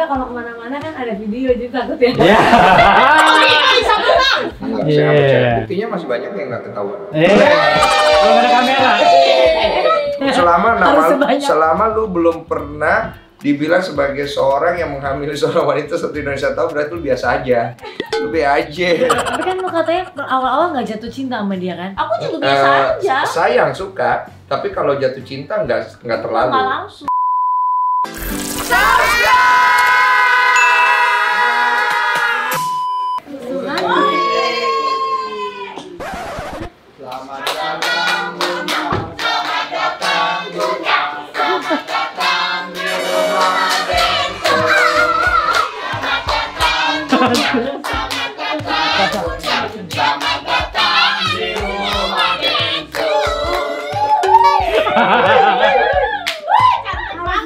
kita kalau kemana-mana kan ada video jadi takut ya. Iya. Enggak, saya nggak percaya. Buktinya masih banyak yang nggak ketahuan. Belum ada kamera. Selama lu belum pernah dibilang sebagai seorang yang menghamili seorang wanita satu Indonesia tahu, berarti lu biasa aja. Lu be aja. Tapi kan lu katanya awal-awal nggak jatuh cinta sama dia kan? Aku juga biasa aja. Sayang, suka, tapi kalau jatuh cinta nggak terlalu. Nggak langsung.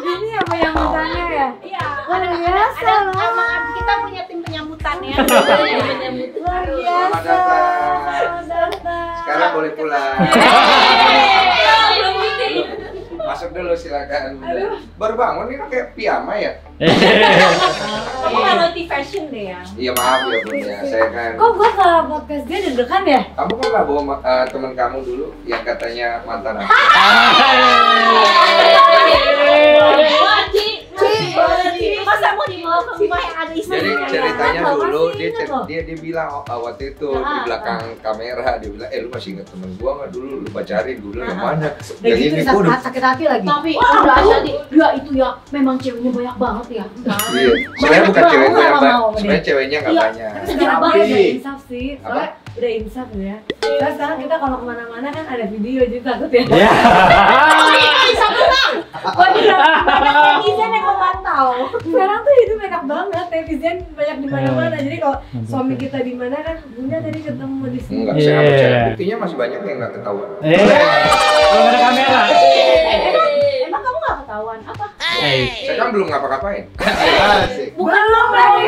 Ini apa yang mintanya ya? Iya. Luar biasa loh. Emang kita punya tim penyambutan ya. Luar biasa. Selamat datang. Sekarang boleh pulang. Masuk dulu silakan. Baru bangun ini kayak piyama ya? Kamu nggak multi fashion deh ya? Iya maaf ya Bun ya, saya kan. Kok gua ke podcast dia deg-degan ya? Kamu kan nggak bawa teman kamu dulu yang katanya mantan aku? Masa mau dibawa ke rumah yang ada istrinya? Jadi ceritanya Apa dulu sih dia bilang waktu itu di belakang kamera dia bilang, lu masih inget temen gua nggak dulu lu pacarin? Gua bilang yang mana? Udah Yang gitu ini gua udah. sakit hati lagi. Tapi udah jadi dia itu ya memang ceweknya banyak banget ya. Iya. Sebenarnya bukan cewek gua yang Nggak banyak. mau, Sebenarnya ceweknya nggak Iya. banyak. Tapi sekarang udah insaf sih. Apa? Soalnya udah insaf ya. Terus sekarang kita kalau kemana-mana kan ada video jadi takut ya. Iya. Wah, banyak netizen yang memantau. Sekarang tuh itu banyak banget netizen banyak di mana-mana. Jadi kalau suami kita di mana kan, Bunda tadi ketemu di sini. Enggak, saya nggak percaya. Buktinya masih banyak yang nggak ketahuan. Belum ada kamera. Emang kamu nggak ketahuan apa? Saya kan belum ngapa-ngapain. Bukan lo lagi.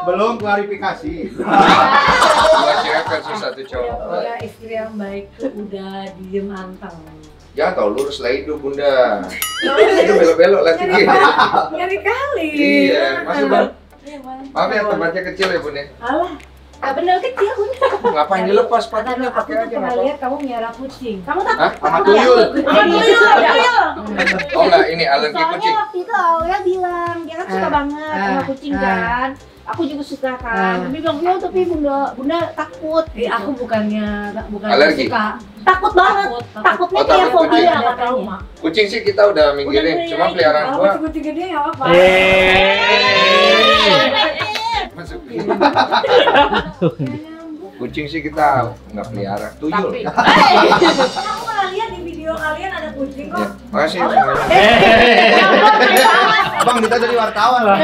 Belum klarifikasi. Dua cewek versus satu cowok. Ya istri yang baik tuh udah diem anteng. Ya tau lurus lah itu Bunda. Itu belok-belok lagi gini. Nyari kali. Iya, masuk Bang. Iya, Bang. Maaf ya tempatnya kecil ya Bun ya. Alah, Gak bener kecil Bunda. Ngapain dilepas kata sepatunya aku pakai tuh aja pernah nggak lihat kamu miara kucing. Kamu tak? Hah? Sama tuyul. Tuyul. Oh enggak, ini alergi Soalnya kucing. waktu itu Aulia bilang dia kan suka banget sama kucing kan. Aku juga suka kan. Tapi bilang ya tapi bunda takut. Aku bukan Alergi? suka. Takut banget. Takutnya Oh, kayak takut fobia kucing. katanya. Kucing sih kita udah minggirin, Udah cuma mulai peliharaan Kalau gua kucing gede ya apa? masuk. Kucing sih kita nggak pelihara, tuyul. Tapi- Aku pernah lihat di video kalian ada kucing Ya, kok. makasih. Bang, kita dari wartawan lah.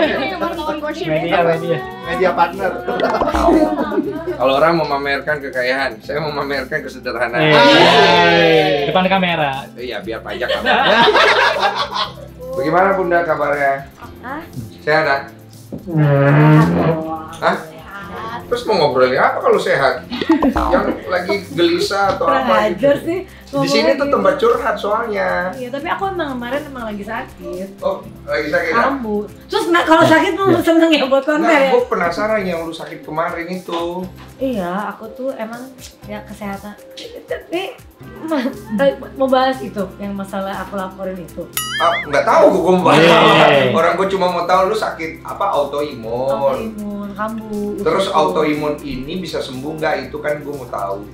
Media. Media partner. Kalau orang mau memamerkan kekayaan, saya mau memamerkan kesederhanaan. Depan kamera. Iya, biar pajak. Bagaimana Bunda kabarnya? Hah? Sehat? Ah? Hah? Terus mau ngobrolin apa kalau sehat? Yang lagi gelisah atau Kurang apa gitu? ajar sih. Di sini tuh tempat curhat soalnya. Iya, tapi aku emang kemarin lagi sakit. Oh, lagi sakit ya? Kambuh. Terus kalau sakit lu seneng ya buat konten Nah, ya? gue penasaran yang lu sakit kemarin itu. Iya, aku tuh emang ya kesehatan. Tapi mau bahas itu yang masalah aku laporin itu. Ah, nggak tahu gue mau bahas Iya. apa. Orang gue cuma mau tahu lu sakit apa autoimun. Autoimun, kambuh. Terus usus. autoimun ini bisa sembuh nggak? Itu kan gue mau tahu.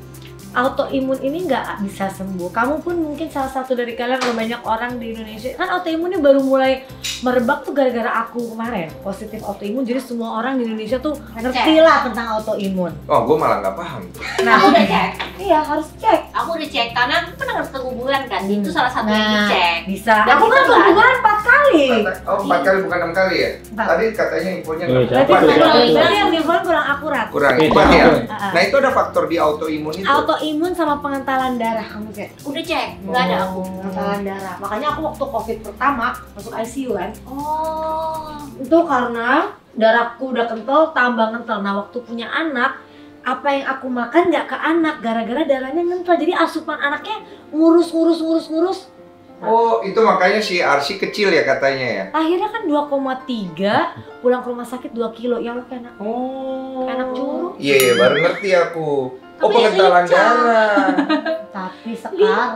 Autoimun ini nggak bisa sembuh. Kamu pun mungkin salah satu dari kalian, atau banyak orang di Indonesia kan autoimunnya baru mulai merebak tuh gara-gara aku kemarin positif autoimun. Jadi semua orang di Indonesia tuh ngerti lah tentang autoimun. Oh, gue malah nggak paham. Nah, Aku udah cek. iya harus cek. Aku udah cek karena aku pernah ke kuburan kan. Itu salah satu yang dicek. Bisa. Dan Aku itu kan nggak keguguran 4 kali. Oh, 4 kali bukan 6 kali ya? Empat. Tadi katanya infonya Oh, nggak Berarti apa ya? berarti yang di phone kurang akurat. Kurang Iya. infonya ya? Ah. Nah, itu ada faktor di autoimun itu. Autoimun sama pengentalan darah kamu cek. Udah cek, nggak ada aku. Pengentalan darah. Makanya aku waktu COVID pertama masuk ICU kan. Oh. Itu karena darahku udah kental, tambah kental. Nah waktu punya anak, apa yang aku makan nggak ke anak gara-gara darahnya kental. Jadi asupan anaknya ngurus. Oh, itu makanya si Arsi kecil ya katanya ya. Lahirnya kan 2,3, pulang ke rumah sakit 2 kilo. Ya Allah kayak anak, kayak anak curug. Iya, baru ngerti aku. Oh, pengentalan darah. Tapi sekarang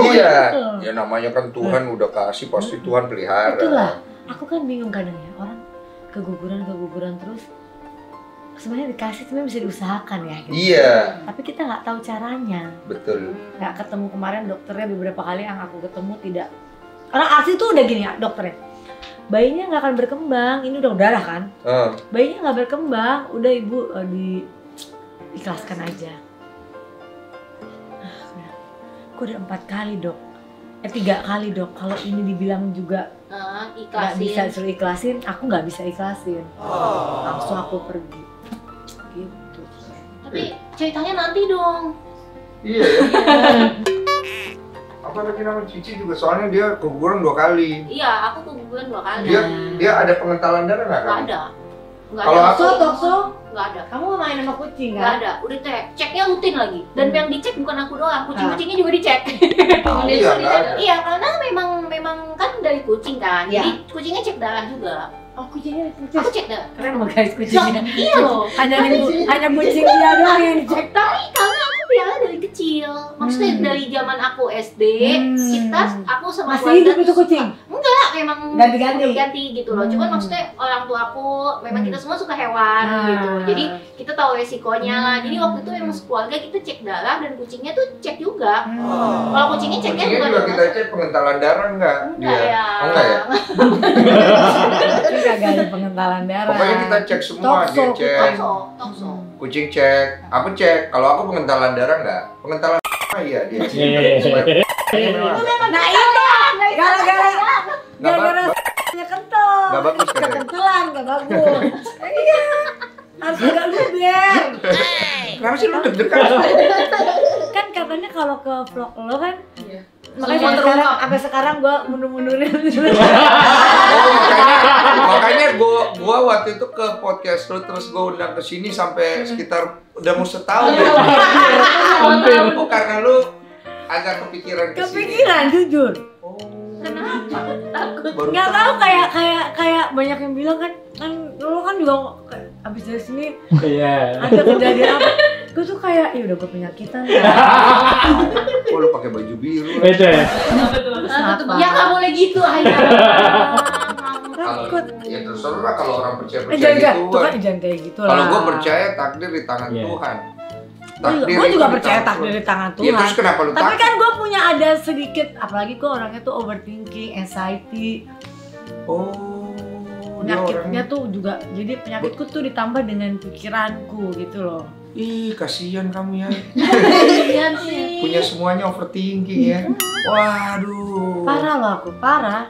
Iya. Ya namanya kan Tuhan udah kasih, pasti Tuhan pelihara. itulah. Aku kan bingung kadang ya, orang keguguran terus. Sebenarnya dikasih sebenarnya bisa diusahakan ya. Gitu. Iya, Tapi kita nggak tahu caranya. betul. Nggak ketemu kemarin dokternya beberapa kali yang aku ketemu tidak. Orang Arsi tuh udah gini ya dokternya. Bayinya nggak akan berkembang. Ini udah darah kan? Bayinya nggak berkembang. Udah ibu diikhlaskan aja. Aku udah 4 kali dok. 3 kali dok. Kalau ini dibilang juga nggak bisa suruh ikhlasin, aku nggak bisa ikhlasin. Langsung aku pergi. Gitu. Tapi ceritanya nanti dong. Iya ya. Apa lagi nama Cici juga soalnya dia keguguran 2 kali. Iya, aku keguguran 2 kali. Dia ada pengentalan darah nggak? Nggak ada. Nggak Kalau ada. aku- Tokso, Nggak ada. kamu main sama kucing Nggak kan? ada. Udah ceknya rutin lagi. Dan yang dicek bukan aku doang, kucing-kucingnya juga dicek. Iya, nggak ada. Iya, karena memang kan dari kucing kan. Iya. Jadi kucingnya cek darah juga. Oh kucingnya Aku cek darah. keren loh guys kucingnya. Iya loh. hanya kucing dia doang yang dicek. Tapi karena aku pelihara dari kecil. Maksudnya dari zaman aku SD, aku sama Masih hidup itu tuh kucing? enggak, memang Ganti-ganti? gitu loh. Cuman maksudnya orang tua aku memang kita semua suka hewan gitu. Jadi kita tahu resikonya lah. Jadi waktu itu memang sekeluarga kita cek darah dan kucingnya tuh cek juga. Kalau kucingnya ceknya Kucingnya bukan juga kita cek pengentalan darah nggak? enggak Dia. ya. Oh, enggak ya? Kucing kagak ada pengentalan darah. Pokoknya kita cek semua, dia Tokso, cek. Tokso. Kucing cek, aku cek. Kalau aku pengentalan darah nggak? Pengentalan iya dia cek. Iya. Nah itu gara-gara nya kental. Nggak bagus katanya. Kekentelan nggak bagus. Iya. Harus agak luber. Kenapa sih lu deg-degan? Kan katanya kalau ke vlog lo kan. Semua Makanya sampai sekarang gua mundur-mundurin. Makanya gua waktu itu ke podcast lu terus gua undang ke sini sampai sekitar udah mau setahun ya. Oh karena lu agak kepikiran ke sini. Kepikiran jujur. Oh. Kenapa? Takut. Baru Nggak tahu kayak banyak yang bilang kan lo kan juga kayak abis dari sini Iya. ada kejadian apa? Gue tuh kayak ya udah gue penyakitan ya. Oh lu pakai baju biru. Beda ya? Ya nggak boleh gitu, Aida. Kalau Takut. ya terserah kalau orang percaya Jangan gitu. tuh kan jangan kayak gitu lah. Kalau gua percaya takdir di tangan Iya. Tuhan. Gue juga itu di percaya tangan takdir di tangan Ya Tuhan. terus kenapa lu Tapi takut? kan gue punya ada sedikit, apalagi gue orangnya tuh overthinking, anxiety, Oh. penyakitnya tuh juga. Jadi penyakitku tuh ditambah dengan pikiranku gitu loh. Ih, kasihan kamu ya. Iya sih. Punya semuanya overthinking ya. Waduh. Parah loh aku, parah.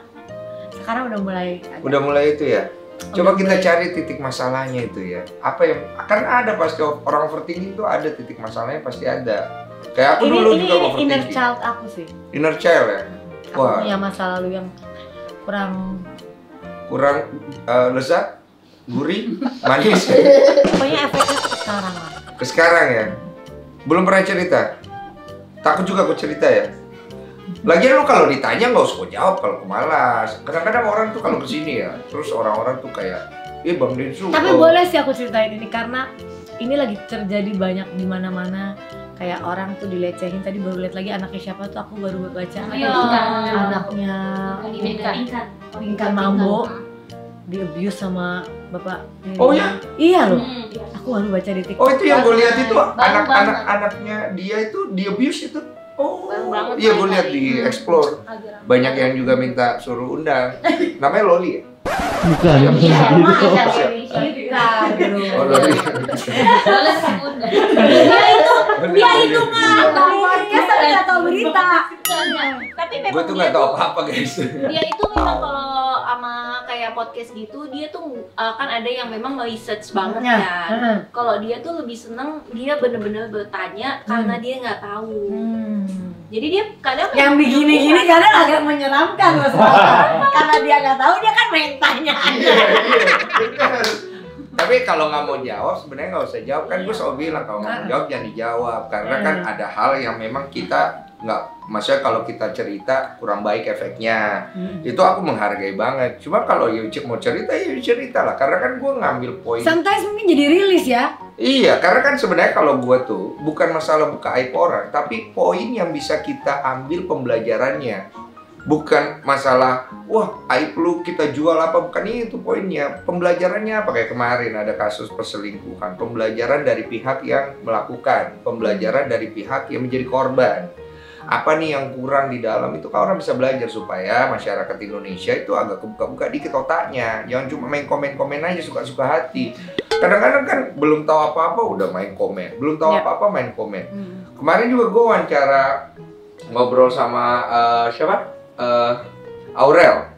Sekarang udah mulai. Udah mulai itu ya. Coba Udah kita mulai. cari titik masalahnya itu ya. Apa yang kan ada pasti orang overthinking tuh ada titik masalahnya pasti ada. Kayak aku dulu Ini juga overthinking. inner child aku sih. Inner child ya. Aku Wah. punya masa lalu yang Kurang lezat, gurih, manis. pokoknya efeknya tuh sekarang lah. Ke sekarang ya. Belum pernah cerita. Takut juga aku cerita ya. Lagian lu kalau ditanya nggak usah jawab kalau kemalas. Kadang-kadang orang tuh kalau kesini ya, terus orang-orang tuh kayak, Bang Densu. Tapi boleh sih aku ceritain ini karena ini lagi terjadi banyak di mana-mana. Kayak orang tuh dilecehin. Tadi baru lihat lagi anaknya siapa tuh, aku baru baca. Iya. Anaknya Pinkan Mambo di abuse sama bapak. Oh ya? Iya loh. Aku baru baca di TikTok. Oh itu yang gue lihat itu Baru anak-anak banget. anaknya dia itu di abuse itu. Oh, Baru banget iya gue main lihat tadi. di explore. Banyak yang juga minta suruh undang. Namanya Loli ya? Bukan. Iya, emang ada Bukan, bro. Oh Loli. Dia itu nggak Podcast tapi nggak tahu berita. Tapi Gue memang tuh dia nggak tahu tuh apa-apa guys. dia itu memang kalau sama kayak podcast gitu dia tuh kan ada yang memang research banget Ya. kan. Kalau dia tuh lebih seneng dia bener-bener bertanya karena dia nggak tahu. Jadi dia kadang Yang begini-gini kadang agak menyeramkan loh soalnya. Karena dia nggak tahu dia kan main tanya aja. Tapi kalau nggak mau jawab sebenarnya nggak usah jawab kan gue selalu bilang kalau nggak mau jawab jangan dijawab karena kan ada hal yang memang kita maksudnya kalau kita cerita kurang baik efeknya, itu aku menghargai banget. Cuma kalau Yucik mau cerita, ya cerita lah, karena kan gue ngambil poin. Sometimes mungkin jadi rilis ya. Iya, karena kan sebenarnya kalau gue tuh bukan masalah buka aib orang, tapi poin yang bisa kita ambil pembelajarannya. Bukan masalah, wah aib lu kita jual apa, bukan itu poinnya. Pembelajarannya apa, kayak kemarin ada kasus perselingkuhan. Pembelajaran dari pihak yang melakukan, pembelajaran dari pihak yang menjadi korban. Apa nih yang kurang di dalam itu, kan orang bisa belajar supaya masyarakat Indonesia itu agak kebuka-buka dikit otaknya. Jangan cuma main komen-komen aja suka-suka hati. Kadang-kadang kan belum tahu apa-apa udah main komen, belum tahu apa-apa main komen. Kemarin juga gue wawancara ngobrol sama siapa? Aurel.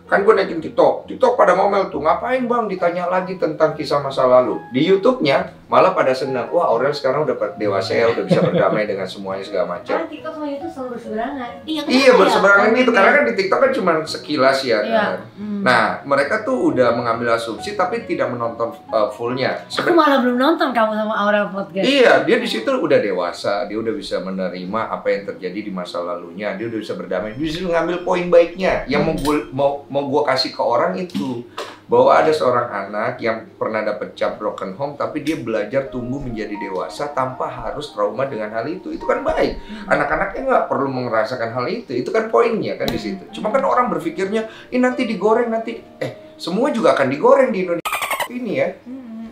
Kan gue naikin TikTok pada ngomel tuh, ngapain bang ditanya lagi tentang kisah masa lalu. Di YouTube-nya malah pada senang, wah Aurel sekarang udah dewasa ya, udah bisa berdamai dengan semuanya segala macam. Karena TikTok sama YouTube selalu berseberangan. Iya berseberangan itu, karena kan di TikTok kan cuma sekilas ya kan. Nah mereka tuh udah mengambil asumsi tapi tidak menonton fullnya. Aku malah belum nonton kamu sama Aurel podcast. Iya, dia di situ udah dewasa, dia udah bisa menerima apa yang terjadi di masa lalunya, dia udah bisa berdamai, dia bisa mengambil poin baiknya. Yang mau gue kasih ke orang itu bahwa ada seorang anak yang pernah dapet cap broken home, tapi dia belajar tumbuh menjadi dewasa tanpa harus trauma dengan hal itu. Itu kan baik. Anak-anaknya nggak perlu merasakan hal itu kan poinnya kan di situ. Cuma kan orang berpikirnya, ini nanti digoreng nanti, semua juga akan digoreng di Indonesia ini ya.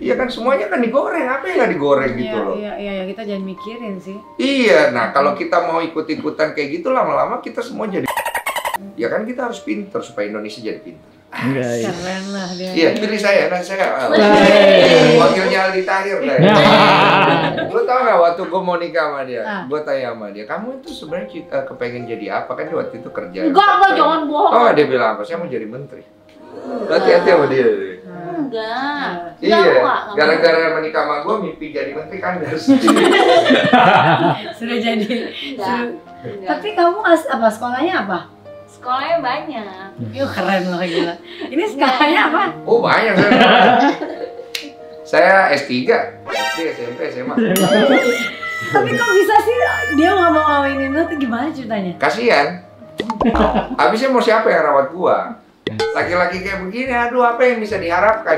Iya kan semuanya kan digoreng, apa yang nggak digoreng gitu loh. Iya, kita jangan mikirin sih. Iya, nah kalau kita mau ikut-ikutan kayak gitu lama-lama kita semua jadi. Ya kan kita harus pinter supaya Indonesia jadi pinter. Keren lah dia. Iya, pilih saya, nanti saya wakilnya Aldi Tahir lah. Lu tau gak waktu gue mau nikah sama dia, gue tanya sama dia, kamu itu sebenarnya kepengen jadi apa? Kan waktu itu kerja. Enggak, jangan bohong. Oh, dia bilang apa? Saya mau jadi menteri. Hati-hati sama dia. Enggak. Iya, gara-gara menikah sama gue mimpi jadi menteri kan gak Sudah jadi. Enggak. Tapi kamu apa sekolahnya apa? Sekolahnya banyak. Yuk keren loh gila. Ini sekolahnya apa? Oh banyak saya S3, SD, SMP, SMA. Tapi kok bisa sih dia nggak mau ngawinin lu tuh gimana ceritanya? Kasian. Habisnya mau siapa yang rawat gua? Laki-laki kayak begini, aduh apa yang bisa diharapkan?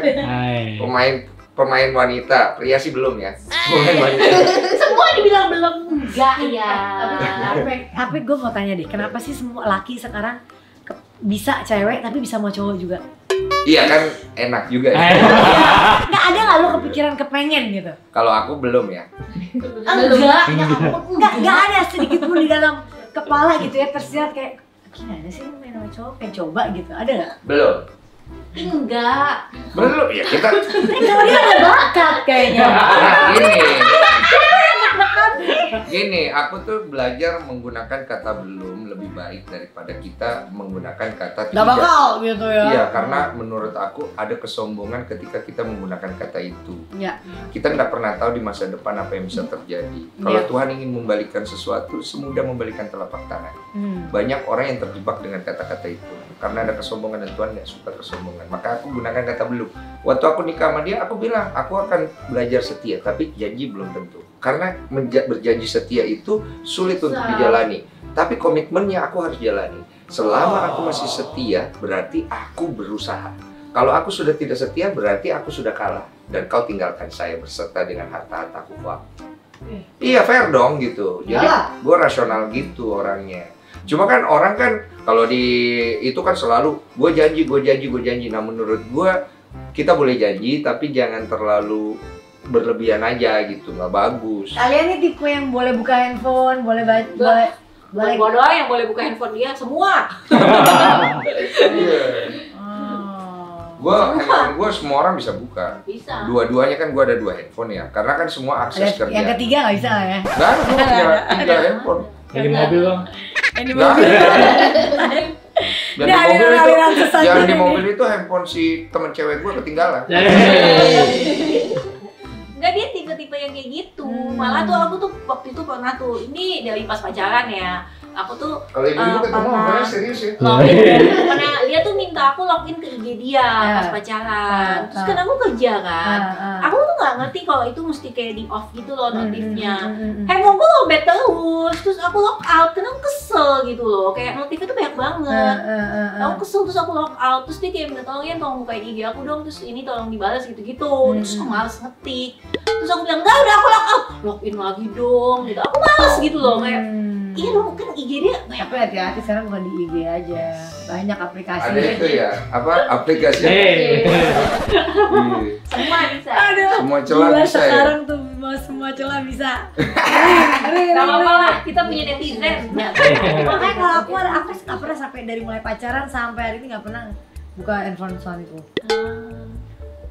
Pemain wanita, pria sih belum ya. Pemain wanita. Semua dibilang belum, enggak ya. Tapi gue mau tanya deh, kenapa sih semua laki sekarang bisa cewek tapi bisa mau cowok juga? Iya kan enak juga ya. Nggak ada nggak lo kepikiran kepengen gitu? Kalau aku belum ya. Enggak ada sedikit pun di dalam kepala gitu ya tersirat kayak gimana sih main sama cowok pengen coba gitu, ada nggak? Belum. Enggak. Belum ya kita. Kalau dia ada bakat kayaknya. Nah, gini, aku tuh belajar menggunakan kata belum lebih baik daripada kita menggunakan kata tidak. Gak bakal gitu ya. Iya, karena menurut aku ada kesombongan ketika kita menggunakan kata itu. Ya. Kita nggak pernah tahu di masa depan apa yang bisa terjadi. Kalau Tuhan ingin membalikkan sesuatu, semudah membalikkan telapak tangan. Banyak orang yang terjebak dengan kata-kata itu. Karena ada kesombongan dan Tuhan nggak suka kesombongan. Maka aku gunakan kata belum. Waktu aku nikah sama dia, aku bilang aku akan belajar setia, tapi janji belum tentu. Karena berjanji setia itu sulit untuk dijalani. Tapi komitmennya aku harus jalani. Selama aku masih setia, berarti aku berusaha. Kalau aku sudah tidak setia, berarti aku sudah kalah. Dan kau tinggalkan saya berserta dengan harta-hartaku. Iya fair dong gitu. Jadi gue rasional gitu orangnya. Cuma kan orang kan kalau di itu kan selalu gue janji. Nah menurut gue kita boleh janji tapi jangan terlalu berlebihan aja gitu, nggak bagus. Kalian ini tipe yang boleh buka handphone, boleh Gua doang yang boleh buka handphone dia, semua. Gue semua orang bisa buka. Bisa. Dua-duanya kan gue ada 2 handphone ya, karena kan semua akses kerja. Yang ketiga nggak bisa lah ya? Nggak, gue punya 3 handphone. Yang di mobil dong. Yang di mobil. Yang di mobil itu handphone si temen cewek gue ketinggalan. Enggak, dia tipe-tipe yang kayak gitu. Malah tuh aku tuh waktu itu pernah tuh, ini dari pas pacaran ya, Aku tuh Kalau ibu-ibu ketemu pernah. ngobrolnya serius ya. karena dia tuh minta aku login ke IG dia pas pacaran. Terus kan aku kerja kan. Aku tuh nggak ngerti kalau itu mesti kayak di off gitu loh notifnya. Handphoneku lowbat terus aku log out karena aku kesel gitu loh. Kayak notifnya tuh banyak banget. Aku kesel terus aku log out, terus dia kayak minta tolong bukain IG aku dong, terus ini tolong dibalas gitu-gitu. Terus aku males ngetik. Terus aku bilang, enggak udah aku log out, login lagi dong gitu. Aku males gitu loh, kayak iya dong kan IG dia banyak. Tapi hati-hati sekarang bukan di IG aja, banyak aplikasi. Ada itu ya, apa aplikasi? Semua bisa. Aduh, Semua celah gila, bisa ya. sekarang tuh semua celah bisa. Gak apa-apa lah, kita punya netizen. Makanya kalau aku nggak pernah sampai dari mulai pacaran sampai hari ini nggak pernah buka handphone suamiku.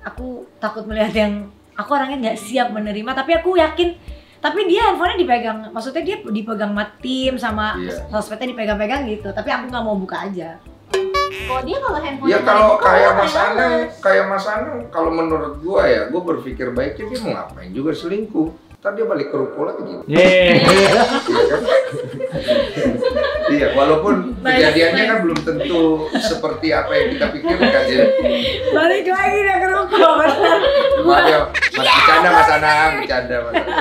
Aku takut melihat yang aku orangnya nggak siap menerima, tapi aku yakin. Tapi dia handphonenya dipegang, maksudnya dia dipegang sama tim sama sosmednya dipegang-pegang gitu. Tapi aku nggak mau buka aja. Kalau dia kalau handphone Ya kalau kayak Mas Anang, kalau menurut gua ya, gua berpikir baiknya dia mau ngapain juga selingkuh. Ntar dia balik ke ruko lagi. Iya, walaupun kejadiannya kan belum tentu seperti apa yang kita pikirkan ya. Balik lagi dia ke ruko, benar. Maaf ya, bercanda Mas Anang, bercanda Mas Anang.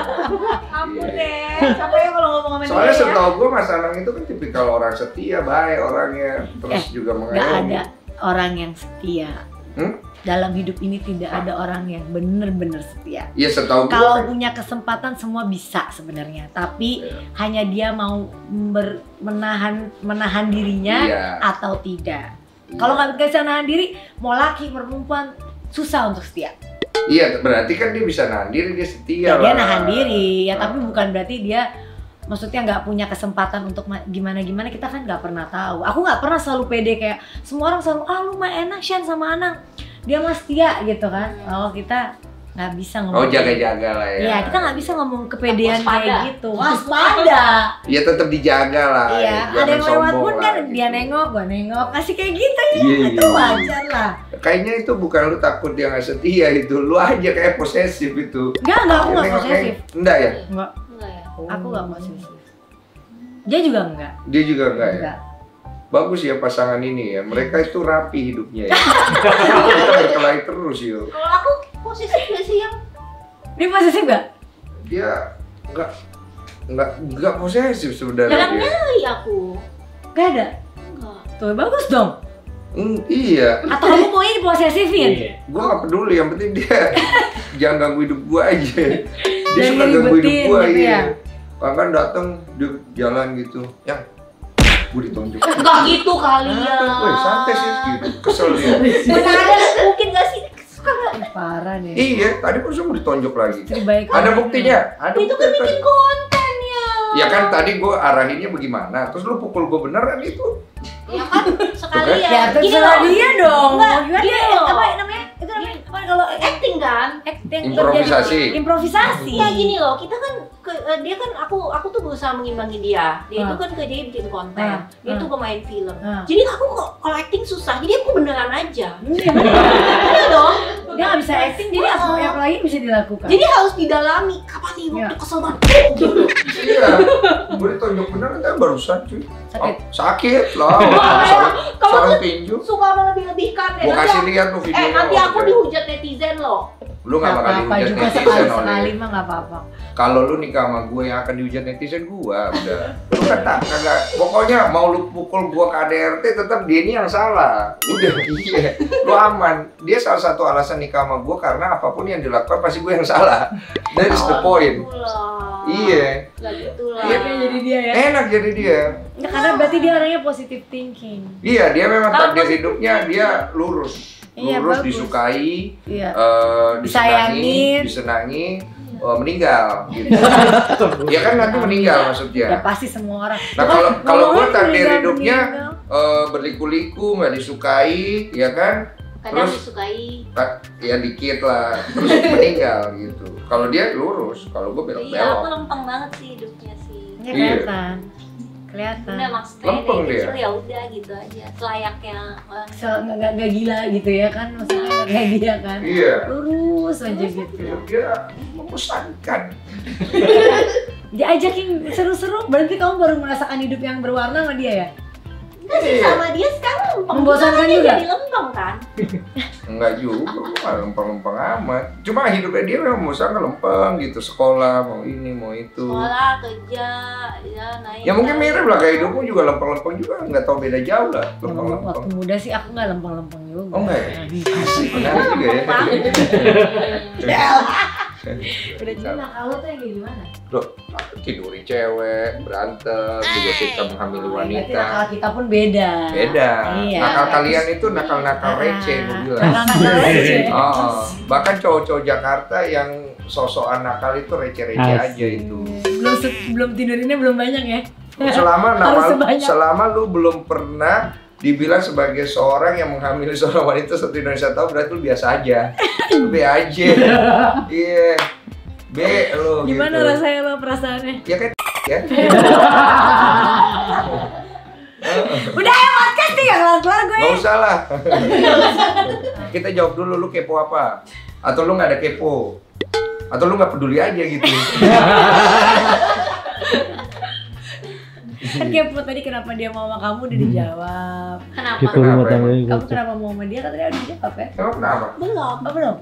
Ampun deh, sampai kalau ngomong sama dia. Soalnya setahu gua Mas Anang itu kan tipikal orang setia, baik orangnya, terus juga Gak mengayomi. ada orang yang setia. Dalam hidup ini tidak ada orang yang bener-bener setia. Iya, setahu gua. Kalau kan. punya kesempatan semua bisa sebenarnya, tapi hanya dia mau menahan dirinya atau tidak. Kalau nggak bisa nahan diri, mau laki perempuan susah untuk setia. Iya, berarti kan dia bisa nahan diri, dia setia Ya, lah. dia nahan diri, ya tapi bukan berarti dia maksudnya nggak punya kesempatan untuk gimana-gimana, kita kan nggak pernah tahu. Aku nggak pernah selalu pede kayak semua orang selalu, lu mah enak Shan sama Anang, dia mah setia gitu kan. Oh, kita nggak bisa ngomong. Oh, jaga-jaga lah ya. Iya, kita nggak bisa ngomong kepedean Waspada. kayak gitu. Waspada. Ya tetap dijaga lah. Iya, Jangan ada yang lewat sombong pun lah, kan gitu. dia nengok, gua nengok, kasih kayak gitu ya. Iya, Itu iya. wajar lah. Kayaknya itu bukan lu takut dia nggak setia itu, lu aja kayak posesif itu. Enggak, aku nggak Nengok, posesif. Enggak ya? Enggak, Enggak ya? aku nggak posesif. Dia juga enggak. Dia juga enggak ya? Enggak. Bagus ya pasangan ini ya, mereka itu rapi hidupnya ya. Kita berkelahi terus yuk. Kalau aku posisi gak sih yang Dia posesif enggak? Dia enggak posesif sebenarnya jarang dia. nyari aku? Enggak ada. Enggak. Tuh bagus dong. Iya, Atau kamu maunya diposesifin? gua nggak peduli, yang penting dia jangan ganggu hidup gua aja. Dia Dan suka ganggu hidup ngeribetin gua gitu iya. ya? Bahkan datang dia jalan gitu, yang gua ditonjok. Enggak gitu kali ya. Woi, santai sih gitu, kesel dia. Benar mungkin gak sih? Suka gak? Ih, parah nih. Iya, tadi pun gua ditonjok lagi. Istri baik. Ada buktinya, ada Itu bukti kan bikin konten ya. Ya kan tadi gua arahinnya bagaimana, terus lu pukul gua beneran itu. Ya kan sekali Ya ya. terserah dia dong. Enggak, Mau gimana gini dia? loh. Apa namanya? Itu namanya apa kalau Acting kan? acting Improvisasi. terjadi- Improvisasi. Ya gini loh, kita kan dia kan aku tuh berusaha mengimbangi dia. Dia itu kan kerjanya bikin konten. Dia tuh pemain film. Jadi aku kalau acting susah. Jadi aku beneran aja. Iya, Iya dong. dia nggak bisa acting, jadi apa lagi bisa dilakukan. Jadi harus didalami. Kapan nih waktu kesel banget? Iya, gua ditonjok beneran kan barusan cuy. Sakit. Sakit lah, Kamu sarung tuh tinju. suka melebih-lebihkan ya. Gua kasih lihat tuh videonya. Nanti aku waktu. dihujat netizen loh. Lu Nggak gak bakal apa-apa dihujat juga netizen sekali oleh. mah nggak apa-apa. Kalau lu nikah sama gue yang akan dihujat netizen gua udah. Lu kagak. Pokoknya mau lu pukul gua ke ADRT tetap dia ini yang salah. Udah iya. Lu aman. Dia salah satu alasan nikah sama gua karena apapun yang dilakukan pasti gue yang salah. That's the point. Iya. Gak gitu lah. Iya. Jadi dia ya. Enak jadi dia. Nah, karena berarti dia orangnya positive thinking. Iya, dia memang Kalau takdir positif hidupnya dia lurus. Iya, Lurus, bagus. disukai, Iya. disenangi, meninggal gitu. Ya kan nanti meninggal Ya maksudnya. pasti semua orang. Nah Bukan kalau gue ngomongin takdir meninggal, hidupnya meninggal. berliku-liku, nggak disukai, ya kan? Kadang Terus disukai. ya dikit lah, terus meninggal gitu. Kalau dia lurus, kalau gue Iya, aku belok-belok. lempeng banget sih hidupnya sih. Ya, kelihatan. Kelihatan. Udah maksudnya Lempeng dari dia. kecil ya udah gitu aja. Selayaknya orang. Nggak gila gitu ya kan, maksudnya nggak kayak dia kan. Iya. Lurus aja gitu. Dia membosankan. Diajakin seru-seru, berarti kamu baru merasakan hidup yang berwarna sama dia ya? Enggak sih, sama dia sekarang lempeng. Membosankan Dia juga? jadi lempeng kan? Enggak juga, bukan lempeng-lempeng amat. Cuma hidupnya dia memang misalnya lempeng gitu, sekolah, mau ini, mau itu. Sekolah, kerja, ya naik. Ya mungkin mirip lah kayak hidupmu juga lempeng-lempeng juga, nggak tahu beda jauh lah, Waktu lempeng-lempeng. muda sih aku nggak lempeng-lempeng juga. Oh enggak ya? Asik, menarik juga ya. Udah gimana? Kalau tuh yang kayak gimana? Loh, tiduri cewek, berantem, juga kita menghamili Berarti wanita. nakal kita pun beda. Beda. Iya. Nakal kalian itu nakal-nakal receh, gue bilang. Nakal-nakal receh. Oh, bahkan cowok-cowok Jakarta yang sosokan nakal itu receh-receh Asik. aja itu. Belum tidurinnya belum banyak ya. Selama Harus sebanyak. selama lu belum pernah dibilang sebagai seorang yang menghamili seorang wanita satu Indonesia tahu, berarti lu biasa aja. Lu B aja. Iya. B lu Gimana gitu. rasanya lo perasaannya? Ya kayak ya. Udah ya podcast nih gak kelar-kelar gue. Gak usah lah. Kita jawab dulu, lu kepo apa? Atau lu nggak ada kepo? Atau lu nggak peduli aja gitu? Kan kepo tadi kenapa dia mau sama kamu udah dijawab. Kenapa? Gitu rumah tangganya Kamu gocap. kenapa mau sama dia katanya udah dijawab ya? Emang kenapa? Belum. Oh belum?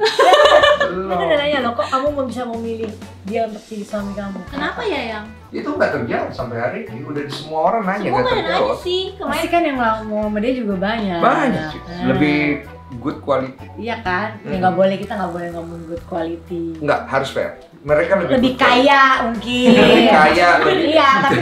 Belum. Kan udah nanya loh kok kamu mau bisa memilih dia untuk jadi suami kamu. Kenapa ya yang? Itu nggak terjawab sampai hari ini. Udah semua orang nanya Semua nggak pada nanya terjawab. sih. Pasti Kemarin kan yang mau sama dia juga banyak. Banyak sih. Nah, Lebih good quality. Iya kan? Ya nggak boleh, kita nggak boleh ngomong good quality. Nggak, harus fair. Mereka lebih Lebih good quality. kaya mungkin. Lebih kaya, lebih Iya, tapi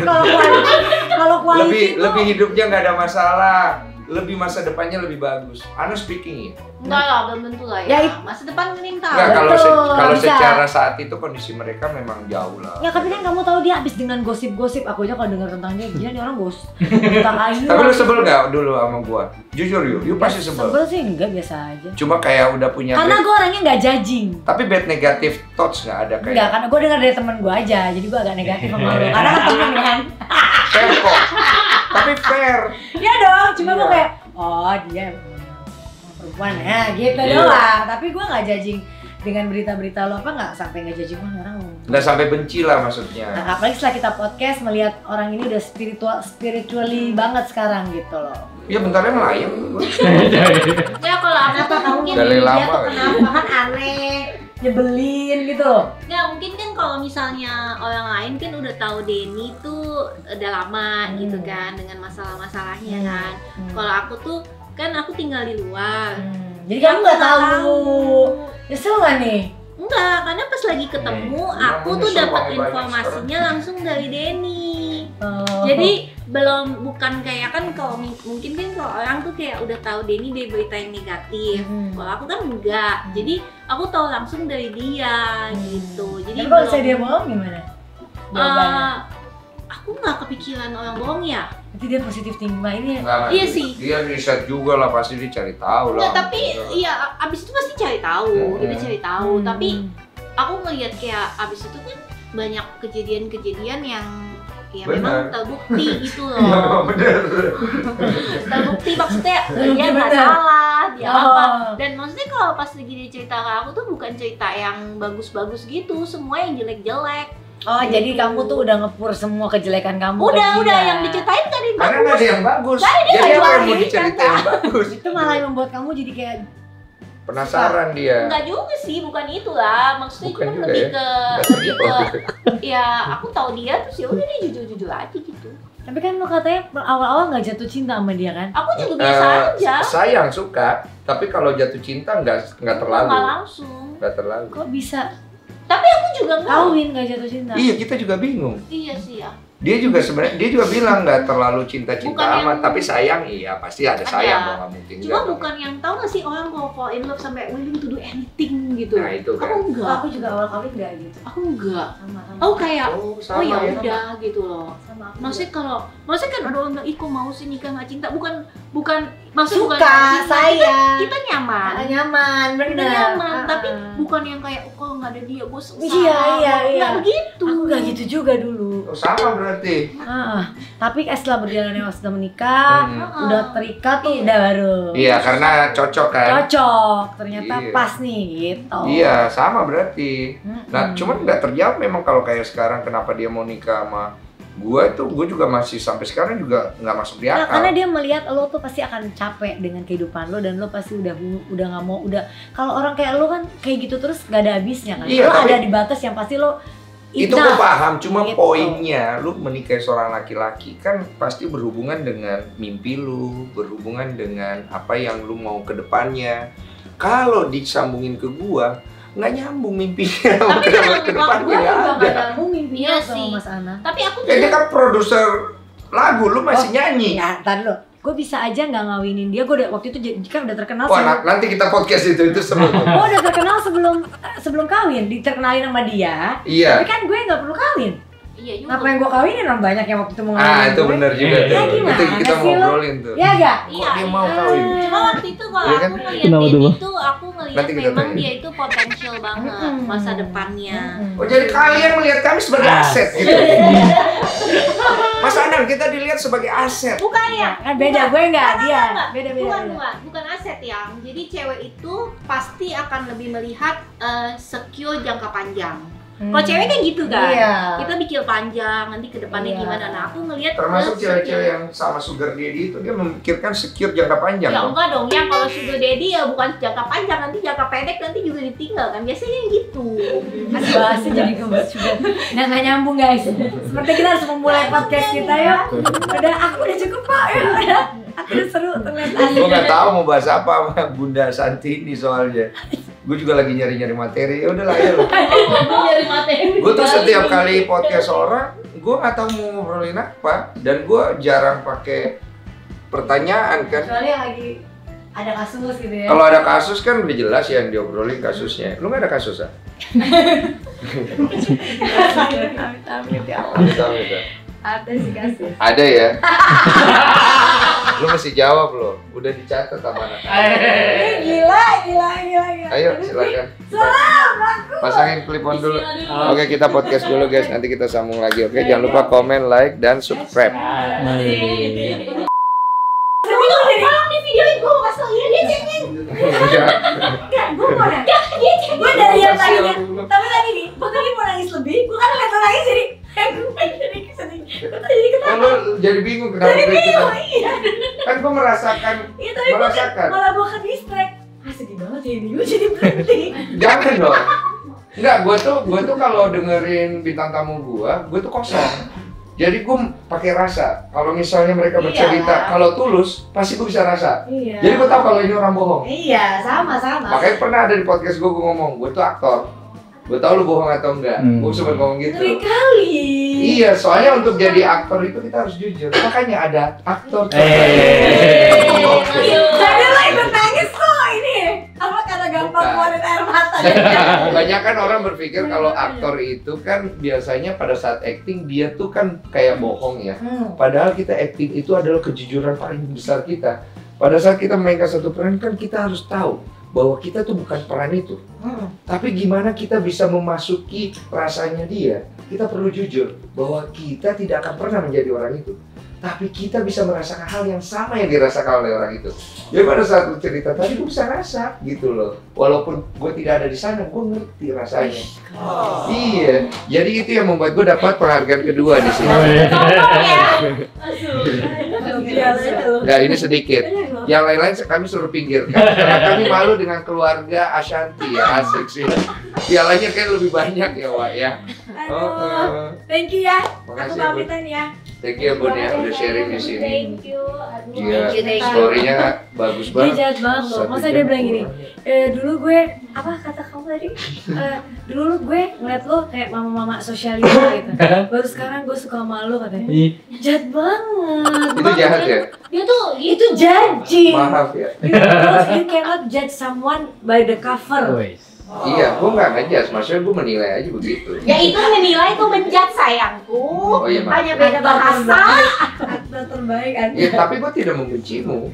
kalau quality lebih itu lebih hidupnya nggak ada masalah, lebih masa depannya lebih bagus. Anu speaking ya. enggak lah, belum tentu lah Ya, ya. Masa depan mending tahu. Nggak, kalau Betul, kalau bisa. secara saat itu kondisi mereka memang jauh lah. Ya tapi kan kamu tahu dia habis dengan gosip-gosip. Aku aja kalau dengar tentang dia, gila nih orang bos. Tentang Ayu. Tapi lu sebel nggak dulu sama gua? Jujur you pasti sebel. Sebel sih enggak, biasa aja. Cuma kayak udah punya Karena bad, gue orangnya nggak judging. tapi bad negative thoughts nggak ada Enggak, kayak. karena gue dengar dari temen gue aja. Jadi gue agak negatif sama lu. Karena kan temen kan. Fair kok. Tapi fair. Iya dong, cuma gue Iya. kayak oh dia perempuan ya gitu Iya. doang. Tapi gue nggak judging dengan berita-berita lo apa, nggak sampai nggak judging orang. Nggak sampai benci lah maksudnya. Nah, apalagi setelah kita podcast melihat orang ini udah spiritually banget sekarang gitu loh. Ya bentarnya melayang. Ya kalau aku Kenapa tuh kamu mungkin Dari milih dia lama tuh kan? kenapa kan aneh, nyebelin gitu loh. nggak mungkin kan kalau misalnya orang lain kan udah tahu Denny tuh udah lama gitu kan dengan masalah-masalahnya kan. Kalau aku tuh kan aku tinggal di luar. Jadi kamu nggak tahu. Nyesel nggak nih? Enggak, karena pas lagi ketemu aku Yang tuh nyesel dapat wangi banyak informasinya langsung dari Denny. Oh. Jadi belum, bukan kayak kan kalau mungkin kan kalau orang tuh kayak udah tahu Denny dari berita yang negatif. Kalau aku kan enggak. Jadi aku tahu langsung dari dia gitu. Jadi Tapi kalau saya dia bohong gimana? Jawabannya? aku nggak kepikiran orang bohong ya. Berarti dia positif tinggi Mbak, ini. Nggak, Iya sih. Dia riset juga lah, pasti dia cari tahu lah. Enggak, tapi iya abis itu pasti cari tahu. Dia cari tahu. Tapi aku ngelihat kayak abis itu kan banyak kejadian-kejadian yang ya Benar. memang terbukti gitu Iya, loh. bener. Terbukti maksudnya Terbukti dia nggak benar. salah, dia Oh. apa. Dan maksudnya kalau pas lagi dia cerita ke aku tuh bukan cerita yang bagus-bagus gitu, semua yang jelek-jelek. Oh, jadi kamu tuh udah ngepur semua kejelekan kamu ke Udah dia. yang diceritain kan yang Karena nggak bagus. ada yang bagus. dia Jadi nggak apa yang mau jualin, dicerita kan, yang bagus? Itu malah yang membuat kamu jadi kayak Penasaran dia. Enggak juga sih, bukan itulah. Maksudnya Bukan cuma juga lebih ya. ke Nggak lebih terjawab. ke ya aku tahu dia terus ya udah dia jujur-jujur aja gitu. tapi kan lo katanya awal-awal nggak jatuh cinta sama dia kan? Aku juga biasa aja. Sayang suka, tapi kalau jatuh cinta nggak terlalu. Nggak langsung. Nggak terlalu. Kok bisa Tapi aku juga enggak. kawin nggak jatuh cinta? Iya, kita juga bingung. Iya sih ya. Dia juga sebenarnya dia juga bilang nggak terlalu cinta-cinta Bukan yang- amat, tapi sayang iya pasti ada sayang Ada. dong, nggak mungkin Cuma nggak. bukan yang tahu nggak sih orang kalau fall in love sampai willing to do anything gitu. Nah, itu kan. Aku enggak. Aku juga awal kawin nggak gitu. Aku enggak. Sama. Oh kayak Oh, oh sama ya ya. udah gitu loh. Sama aku. Maksudnya maksudnya kan ada orang bilang, ih kok mau sih nikah nggak cinta? Bukan maksudnya bukan suka, nggak cinta. sayang. Kita nyaman. Nyaman, Kita bener. nyaman, Ah, tapi ah. bukan yang kayak oh, kalau nggak ada dia gue susah. Iya. Nggak begitu. Aku nggak gitu juga dulu. Oh, sama berarti. Tapi setelah berjalannya waktu sudah menikah, udah terikat tuh udah baru. Iya, karena cocok kan. Cocok, ternyata Iya. pas nih gitu. Iya, sama berarti. Nah, cuman nggak terjawab memang kalau kayak sekarang kenapa dia mau nikah sama gue juga masih sampai sekarang juga nggak masuk di Nah, akal. karena dia melihat lo tuh pasti akan capek dengan kehidupan lo dan lo pasti udah nggak mau kalau orang kayak lo kan kayak gitu terus nggak ada habisnya kan. Iya, Lo tapi- ada di batas yang pasti lo Itu gue paham, cuma Gitu. poinnya lu menikahi seorang laki-laki kan pasti berhubungan dengan mimpi lu, berhubungan dengan apa yang lu mau ke depannya. Kalau disambungin ke gua, nggak nyambung mimpinya sama Tapi ke kalau depannya gua nggak nggak ada. nyambung mimpinya Iya sama sih. Mas Ana. Tapi aku Dia juga kan produser lagu, lu masih nyanyi. Ya, ntar lo. Gue bisa aja nggak ngawinin dia. Gue waktu itu kan udah terkenal. Wah, nanti kita podcast itu seru tuh. Gue udah terkenal sebelum kawin, diterkenalin sama dia. Iya. Tapi kan gue nggak perlu kawin. iya juga. Ngapain gue kawinin orang banyak yang waktu itu mau Ah, ngawinin itu gue. benar juga tuh. Ya, gimana Itu kita sih lo? ngobrolin tuh. Ya gak? Iya, Kok dia mau kawin? Cuma waktu itu kalau Iya kan? aku ngeliat Kenapa tuh, Denny Bang? itu aku ngeliat Nanti kita memang tanya. dia itu potensial banget masa depannya. Oh, jadi kalian melihat kami sebagai aset gitu. Mas Anang, kita dilihat sebagai aset. Bukan ya? Kan beda, gue nggak dia. Enggak. Beda. Bukan aset yang. Jadi cewek itu pasti akan lebih melihat secure jangka panjang. Kalau cewek kan gitu kan, Iya. kita mikir panjang nanti ke depannya Iya. gimana. Nah aku ngelihat Termasuk cewek-cewek yang sama sugar daddy itu dia memikirkan secure jangka panjang. ya dong. enggak dong, yang kalau sugar daddy ya bukan jangka panjang, nanti jangka pendek nanti juga ditinggal kan, biasanya gitu. Masih bahasnya jadi kebas juga. Nah, nggak nyambung guys. Seperti kita harus memulai podcast kita ya. Aku udah cukup kok ya. Aku udah seru ternyata. Gue nggak tahu mau bahas apa sama Bunda Santini soalnya. Gue juga lagi nyari-nyari materi. Ya udahlah ya. Nyari materi. Gue tuh setiap kali podcast orang, gue nggak tahu mau ngobrolin apa, dan gue jarang pakai pertanyaan kan. Kecuali yang lagi ada kasus gitu ya. Kalau ada kasus kan udah jelas ya yang diobrolin kasusnya. Lu nggak ada kasus ah? Amit-amit ya Allah. Gitu. Ada sih kasus. Ada ya. Lu mesti jawab loh. Udah dicatat sama anak. Gila. Ayo silakan. Pasangin clip on dulu. Oke, kita podcast dulu guys. Nanti kita sambung lagi. Oke, jangan lupa komen, like, dan subscribe. Tolong di videoin, gue mau kasih lihat dia cengeng. Kan gue mau nangis. Gue dari yang tadinya. Tapi tadi nih, gue tadi mau nangis lebih. Gue kan lihat lo nangis jadi. Gue jadi sedih. Gue tadi Kan lu jadi bingung kenapa gue kita. Iya. Kan gue merasakan. Iya tapi gue Merasakan. malah gue ke distract. Sedih banget ya ini. Gue jadi berhenti. Jangan dong. Enggak, gue tuh kalau dengerin bintang tamu gue tuh kosong. Jadi gue pakai rasa. Kalau misalnya mereka bercerita, kalau tulus, pasti gue bisa rasa. Iya. Jadi gue tahu kalau ini orang bohong. Iya, sama. Makanya pernah ada di podcast gue ngomong, gue tuh aktor. Gue tahu lu bohong atau enggak. Gue sempat ngomong gitu. Ngeri kali. Iya, soalnya untuk jadi aktor itu kita harus jujur. Makanya ada aktor. Jadi lo ikut nangis kok ini. Apa karena gampang Bukan. keluarin air mata? Kebanyakan orang berpikir kalau aktor itu kan biasanya pada saat acting dia tuh kan kayak bohong ya. Padahal kita acting itu adalah kejujuran paling besar kita. Pada saat kita memainkan satu peran kan kita harus tahu bahwa kita tuh bukan peran itu. Tapi gimana kita bisa memasuki rasanya dia? Kita perlu jujur bahwa kita tidak akan pernah menjadi orang itu. Tapi kita bisa merasakan hal yang sama yang dirasakan oleh orang itu. Jadi pada saat lu cerita tadi gue bisa rasa gitu loh. Walaupun gue tidak ada di sana, gue ngerti rasanya. Iya, jadi itu yang membuat gue dapat penghargaan kedua di sini. Nah ini sedikit. Yang lain-lain kami suruh pinggirkan. Karena kami malu dengan keluarga Ashanti ya, asik sih. Pialanya kayak lebih banyak ya Wak ya. Aduh, thank you ya. Aku Makasih ya Bun. pamitan ya. Thank you ya Bun ya udah sharing di sini. Thank you. Iya, Thank you. story-nya bagus Dia banget. jahat banget loh. Masa dia bilang gini, dulu gue apa kata kamu tadi? Dulu gue ngeliat lo kayak mama-mama sosialita gitu. Baru sekarang gue suka sama lo katanya. Jahat banget. Itu jahat ya? Dia tuh Itu judging. Maaf ya. You cannot judge someone by the cover. Iya, gue nggak ngejudge, maksudnya gue menilai aja begitu. Ya itu menilai tuh menjat sayangku. Oh iya maaf. Hanya beda bahasa. Aktor terbaik kan. Ya, tapi gue tidak membencimu.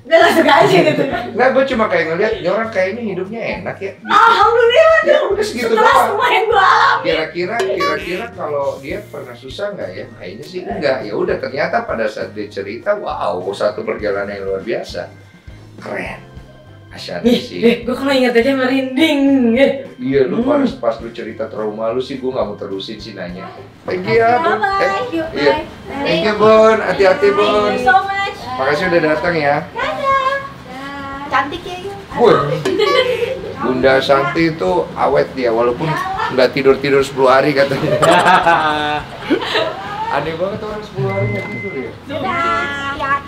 Nggak langsung aja gitu. Nggak, gue cuma kayak ngeliat, ini orang kayaknya hidupnya enak ya. Gitu. Alhamdulillah. Ya udah segitu Setelah doang. semua yang gue alami. Kira-kira kalau dia pernah susah nggak ya? Kayaknya sih enggak. Ya udah, ternyata pada saat dia cerita, wow, satu perjalanan yang luar biasa. Keren. Asyik sih. Gue kalau ingat aja merinding. Iya, lu pas lu cerita trauma lu sih, gue nggak mau terusin sih nanya. Thank you ya, Bun. Iya. Thank you, Bun. Hati-hati, Bun. Thank you so much. Makasih udah datang ya. Cantik ya. Wah, Bunda Santi itu awet dia, walaupun nggak tidur 10 hari katanya. Aneh banget orang 10 hari nggak tidur ya. Dadah.